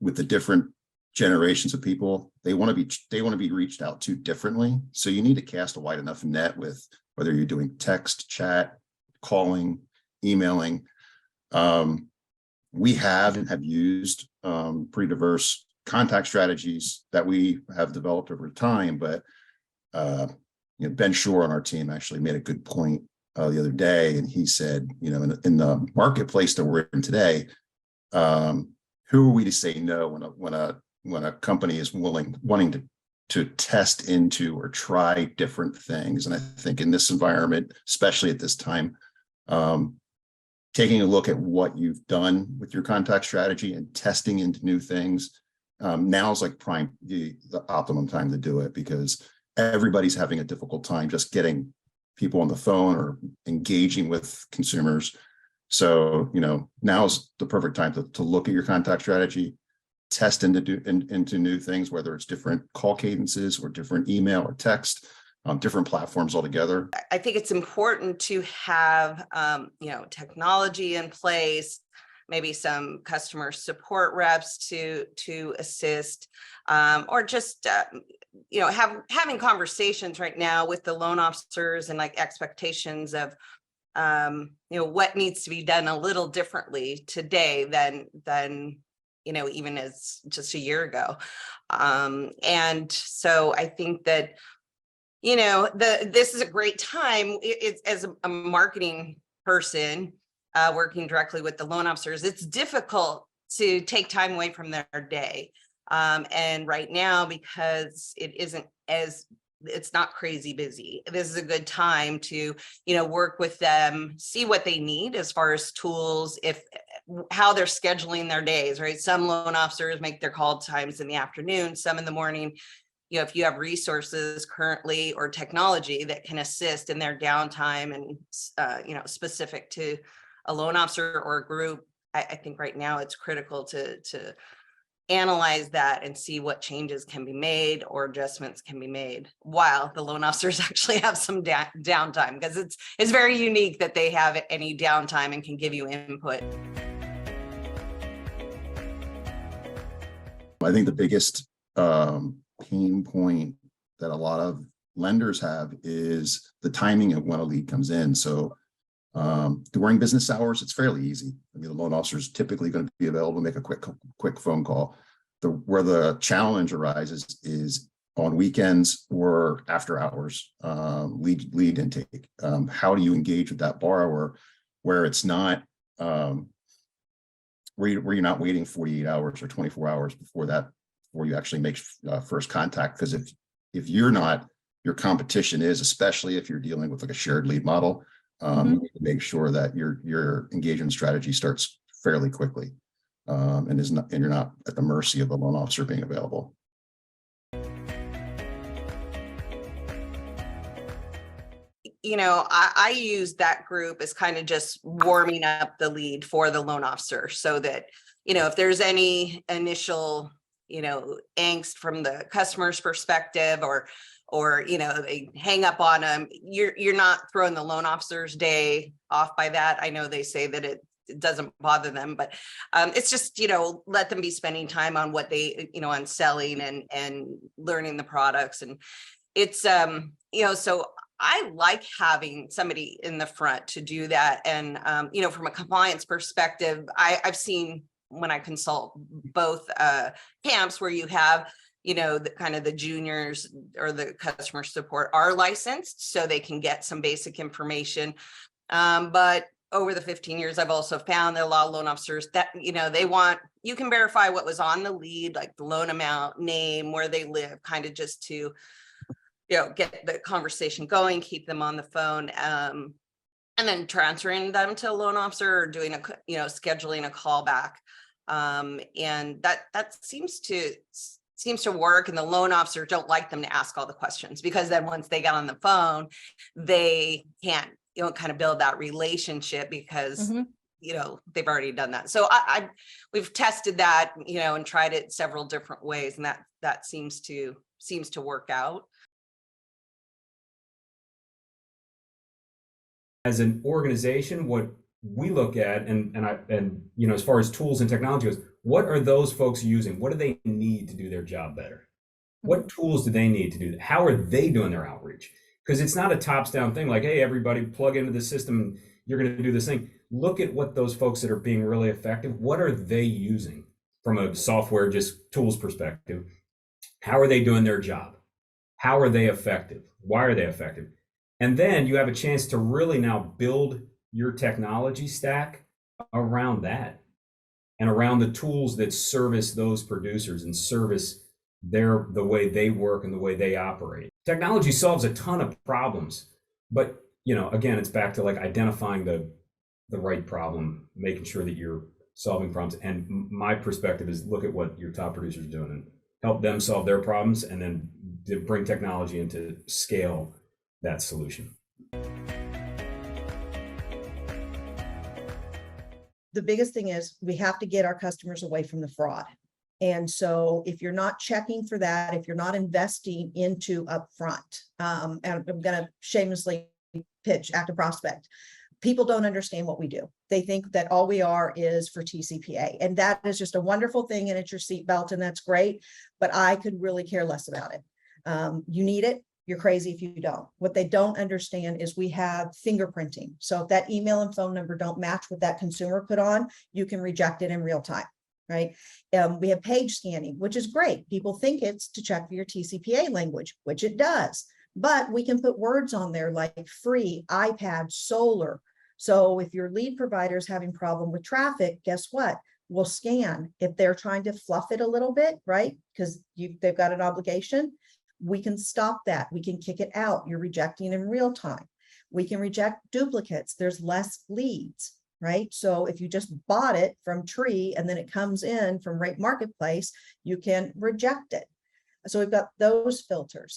with the different generations of people, they want to be reached out to differently. So you need to cast a wide enough net with whether you're doing text, chat, calling, emailing. We have and have used pretty diverse contact strategies that we have developed over time, but Ben Shore on our team actually made a good point the other day, and he said, in the marketplace that we're in today, who are we to say no when a company is wanting to test into or try different things? And I think in this environment, especially at this time, taking a look at what you've done with your contact strategy and testing into new things, now is like the optimum time to do it, because everybody's having a difficult time just getting people on the phone or engaging with consumers. So, now is the perfect time to look at your contact strategy, test into new things, whether it's different call cadences or different email or text, different platforms altogether. I think it's important to have, technology in place, maybe some customer support reps to assist, or just, having conversations right now with the loan officers and like expectations of, what needs to be done a little differently today than even as just a year ago. And so I think that, this is a great time. It's as a marketing person working directly with the loan officers, it's difficult to take time away from their day. And right now, because it's not crazy busy, this is a good time to, work with them, see what they need as far as tools, how they're scheduling their days, right? Some loan officers make their call times in the afternoon, some in the morning. If you have resources currently or technology that can assist in their downtime and, specific to a loan officer or a group, I think right now it's critical to analyze that and see what changes can be made or adjustments can be made while the loan officers actually have some downtime, because it's very unique that they have any downtime and can give you input. I think the biggest pain point that a lot of lenders have is the timing of when a lead comes in. So during business hours, it's fairly easy. The loan officer is typically going to be available to make a quick phone call. Where the challenge arises is on weekends or after hours, lead intake. How do you engage with that borrower where it's not where you're not waiting 48 hours or 24 hours before you actually make first contact? Because if you're not, your competition is, especially if you're dealing with like a shared lead model, you need to make sure that your engagement strategy starts fairly quickly, and you're not at the mercy of the loan officer being available. I use that group as kind of just warming up the lead for the loan officer, so that, if there's any initial, angst from the customer's perspective, or they hang up on them, you're not throwing the loan officer's day off by that. I know they say that it doesn't bother them, but it's just, let them be spending time on what they, on selling and learning the products. And it's, so I like having somebody in the front to do that. And, from a compliance perspective, I've seen when I consult both camps where you have, the kind of the juniors or the customer support are licensed, so they can get some basic information. But over the 15 years, I've also found that a lot of loan officers that, you can verify what was on the lead, like the loan amount, name, where they live, kind of just to, get the conversation going, keep them on the phone, and then transferring them to a loan officer or doing scheduling a call back. And that seems to work. And the loan officers don't like them to ask all the questions, because then once they get on the phone, they can't, kind of build that relationship, because they've already done that. So we've tested that, and tried it several different ways, and that seems to work out. As an organization, what we look at, and as far as tools and technology goes, What are those folks using? What do they need to do their job better? What tools do they need to do that? How are they doing their outreach? Because it's not a tops down thing like, hey, everybody plug into the system and you're going to do this thing. Look at what those folks that are being really effective, what are they using from a software, just tools perspective? How are they doing their job? How are they effective? Why are they effective? And then you have a chance to really now build your technology stack around that and around the tools that service those producers and service the way they work and the way they operate. Technology solves a ton of problems, but again, it's back to like identifying the right problem, making sure that you're solving problems. And my perspective is look at what your top producers are doing and help them solve their problems, and then bring technology into scale that solution. The biggest thing is we have to get our customers away from the fraud. And so if you're not checking for that, if you're not investing into upfront, and I'm going to shamelessly pitch Active Prospect, people don't understand what we do. They think that all we are is for TCPA. And that is just a wonderful thing. And it's your seatbelt, and that's great. But I could really care less about it. You need it. You're crazy if you don't. What they don't understand is we have fingerprinting. So if that email and phone number don't match what that consumer put on, you can reject it in real time, right? We have page scanning, which is great. People think it's to check for your TCPA language, which it does. But we can put words on there like free, iPad, solar. So if your lead provider is having problem with traffic, guess what? We'll scan. If they're trying to fluff it a little bit, right? Because they've got an obligation, we can stop that. We can kick it out. You're rejecting in real time. We can reject duplicates. There's less leads, right? So if you just bought it from Tree and then it comes in from Rate Marketplace, you can reject it. So we've got those filters.